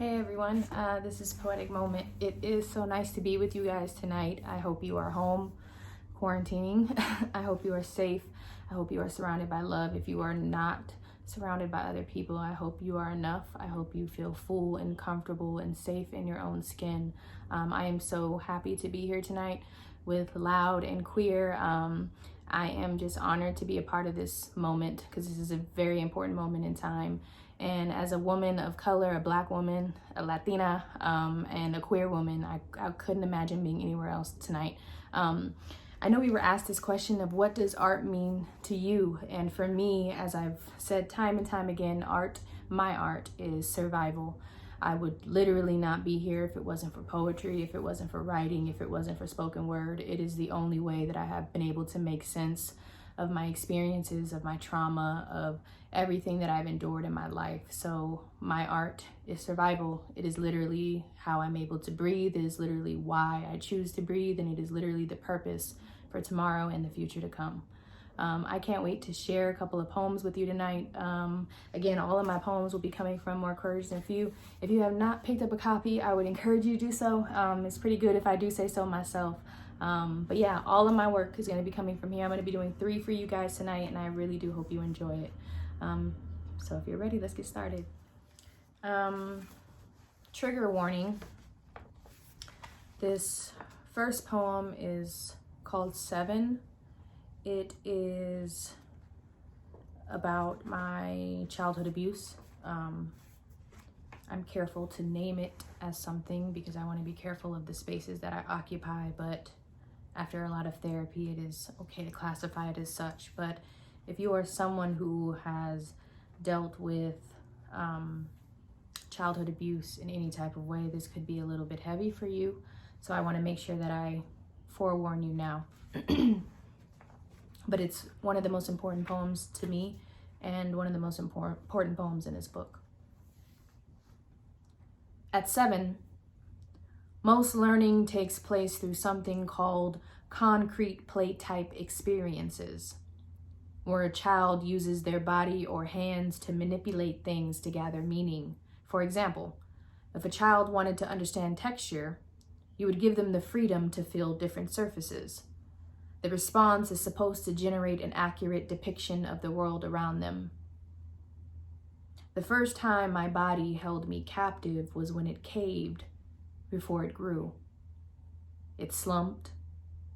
Hey everyone, this is Poetic Moment. It is so nice to be with you guys tonight. I hope you are home quarantining. I hope you are safe. I hope you are surrounded by love. If you are not surrounded by other people, I hope you are enough. I hope you feel full and comfortable and safe in your own skin. I am so happy to be here tonight with Loud and Queer. I am just honored to be a part of this moment because this is a very important moment in time. And as a woman of color, a Black woman, a Latina, and a queer woman, I couldn't imagine being anywhere else tonight. I know we were asked this question of what does art mean to you? And for me, as I've said time and time again, my art is survival. I would literally not be here if it wasn't for poetry, if it wasn't for writing, if it wasn't for spoken word. It is the only way that I have been able to make sense of my experiences, of my trauma, of everything that I've endured in my life. So my art is survival. It is literally how I'm able to breathe. It is literally why I choose to breathe. And it is literally the purpose for tomorrow and the future to come. I can't wait to share a couple of poems with you tonight. Again, all of my poems will be coming from More Courage Than Few. If you have not picked up a copy, I would encourage you to do so. It's pretty good if I do say so myself. But yeah, all of my work is going to be coming from here. I'm going to be doing 3 for you guys tonight, and I really do hope you enjoy it. So if you're ready, let's get started. Trigger warning. This first poem is called 7. It is about my childhood abuse. I'm careful to name it as something because I want to be careful of the spaces that I occupy, but after a lot of therapy, it is okay to classify it as such. But if you are someone who has dealt with childhood abuse in any type of way, this could be a little bit heavy for you. So I want to make sure that I forewarn you now. But it's one of the most important poems to me and one of the most important poems in this book. At 7, most learning takes place through something called concrete plate type experiences, where a child uses their body or hands to manipulate things to gather meaning. For example, if a child wanted to understand texture, you would give them the freedom to feel different surfaces. The response is supposed to generate an accurate depiction of the world around them. The first time my body held me captive was when it caved before it grew. It slumped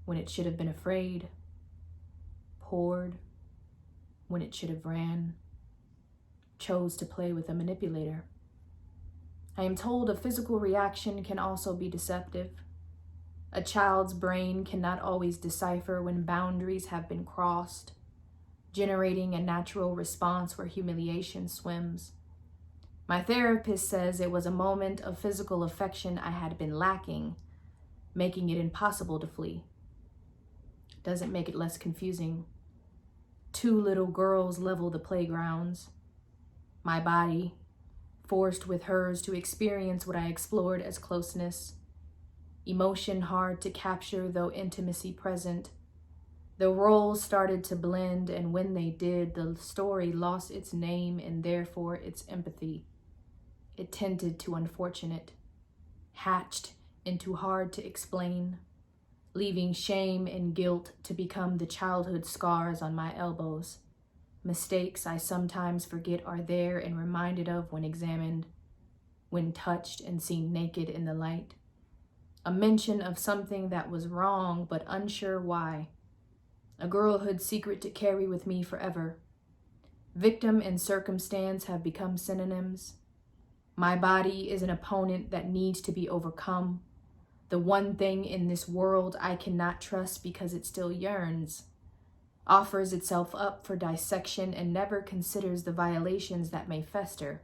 when it should have been afraid, poured when it should have ran, chose to play with a manipulator. I am told a physical reaction can also be deceptive. A child's brain cannot always decipher when boundaries have been crossed, generating a natural response where humiliation swims. My therapist says it was a moment of physical affection I had been lacking, making it impossible to flee. Doesn't make it less confusing. 2 little girls level the playgrounds. My body, forced with hers to experience what I explored as closeness. Emotion hard to capture, though intimacy present. The roles started to blend, and when they did, the story lost its name and therefore its empathy. It tended to unfortunate, hatched into hard to explain, leaving shame and guilt to become the childhood scars on my elbows. Mistakes I sometimes forget are there and reminded of when examined, when touched and seen naked in the light. A mention of something that was wrong but unsure why. A girlhood secret to carry with me forever. Victim and circumstance have become synonyms. My body is an opponent that needs to be overcome. The one thing in this world I cannot trust because it still yearns. Offers itself up for dissection and never considers the violations that may fester.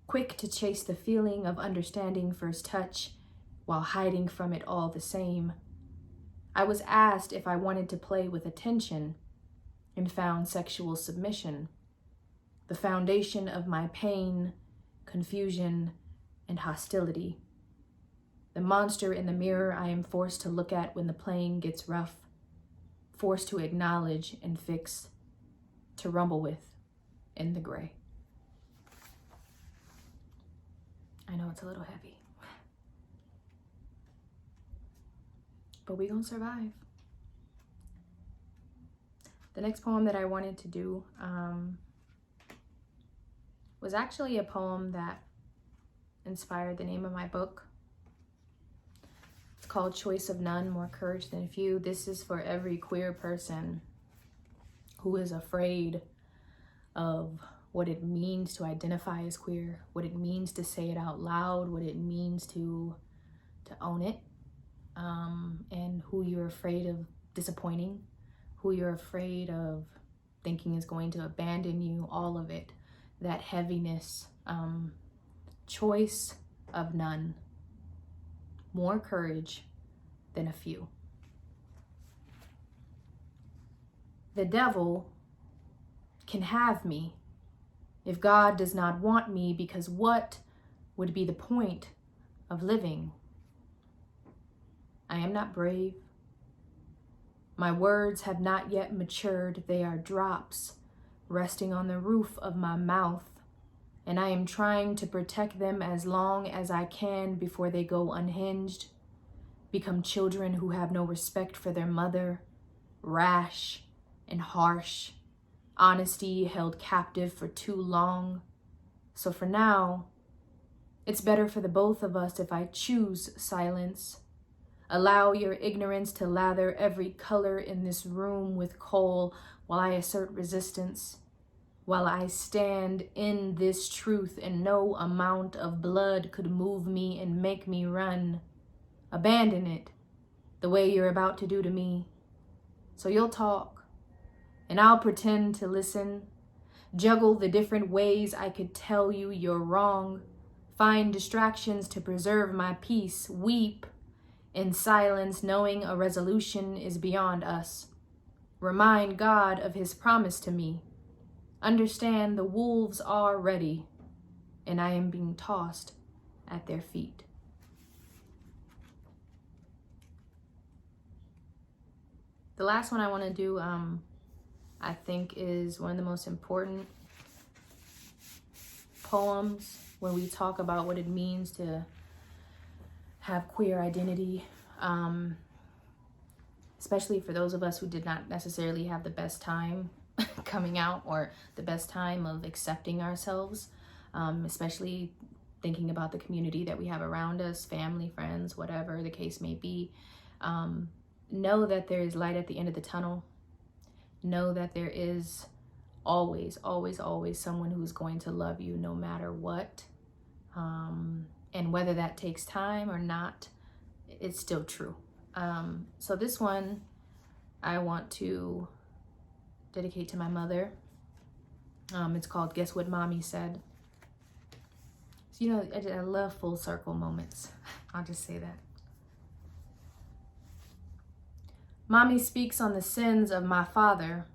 Quick to chase the feeling of understanding first touch, while hiding from it all the same. I was asked if I wanted to play with attention and found sexual submission, the foundation of my pain, confusion, and hostility. The monster in the mirror I am forced to look at when the playing gets rough, forced to acknowledge and fix, to rumble with in the gray. I know it's a little heavy, but we gonna survive. The next poem that I wanted to do was actually a poem that inspired the name of my book. It's called Choice of None, More Courage Than Few. This is for every queer person who is afraid of what it means to identify as queer, what it means to say it out loud, what it means to own it, and who you're afraid of disappointing, who you're afraid of thinking is going to abandon you, all of it, that heaviness. Choice of none, more courage than a few. The devil can have me if God does not want me, because what would be the point of living? I am not brave. My words have not yet matured. They are drops resting on the roof of my mouth, and I am trying to protect them as long as I can before they go unhinged, become children who have no respect for their mother, rash and harsh, honesty held captive for too long. So for now, it's better for the both of us if I choose silence. Allow your ignorance to lather every color in this room with coal while I assert resistance. While I stand in this truth and no amount of blood could move me and make me run. Abandon it the way you're about to do to me. So you'll talk and I'll pretend to listen. Juggle the different ways I could tell you you're wrong. Find distractions to preserve my peace. Weep in silence, knowing a resolution is beyond us. Remind God of his promise to me. Understand the wolves are ready, and I am being tossed at their feet. The last one I want to do, I think, is one of the most important poems when we talk about what it means to have queer identity, especially for those of us who did not necessarily have the best time coming out or the best time of accepting ourselves, especially thinking about the community that we have around us, family, friends, whatever the case may be. Know that there is light at the end of the tunnel. Know that there is always, always, always someone who's going to love you no matter what. And whether that takes time or not, it's still true. So this one I want to dedicate to my mother. It's called Guess What Mommy Said. So, you know, I love full circle moments. I'll just say that. Mommy speaks on the sins of my father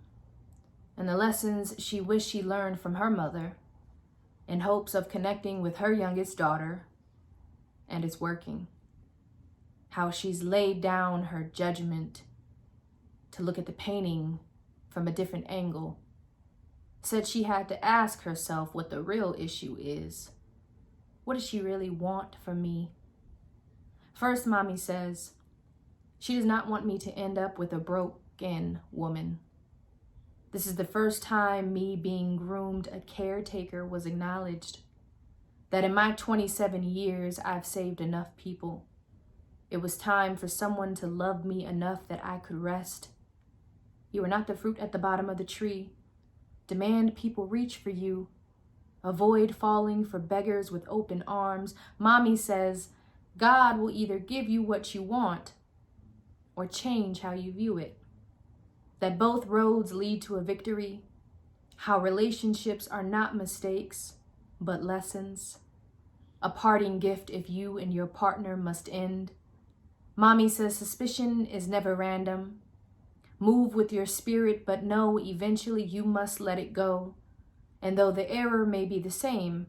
and the lessons she wished she learned from her mother in hopes of connecting with her youngest daughter, and it's working. How she's laid down her judgment to look at the painting from a different angle. Said she had to ask herself what the real issue is. What does she really want from me? First, Mommy says, she does not want me to end up with a broken woman. This is the first time me being groomed a caretaker was acknowledged. That in my 27 years, I've saved enough people. It was time for someone to love me enough that I could rest. You are not the fruit at the bottom of the tree. Demand people reach for you. Avoid falling for beggars with open arms. Mommy says, God will either give you what you want or change how you view it. That both roads lead to a victory. How relationships are not mistakes, but lessons. A parting gift if you and your partner must end. Mommy says suspicion is never random. Move with your spirit, but know eventually you must let it go. And though the error may be the same,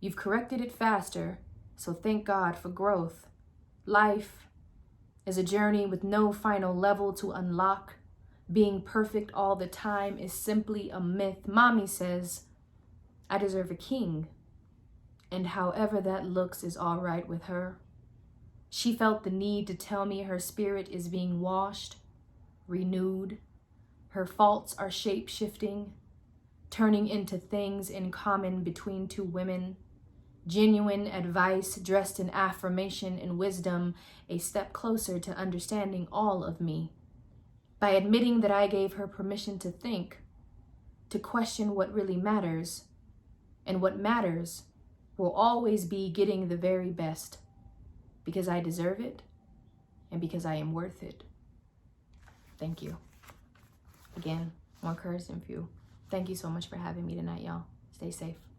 you've corrected it faster, so thank God for growth. Life is a journey with no final level to unlock. Being perfect all the time is simply a myth. Mommy says, I deserve a king, and however that looks is all right with her. She felt the need to tell me her spirit is being washed, renewed. Her faults are shape-shifting, turning into things in common between two women. Genuine advice dressed in affirmation and wisdom, a step closer to understanding all of me. By admitting that I gave her permission to think, to question what really matters, and what matters will always be getting the very best, because I deserve it and because I am worth it. Thank you. Again, more courage than few. Thank you so much for having me tonight, y'all. Stay safe.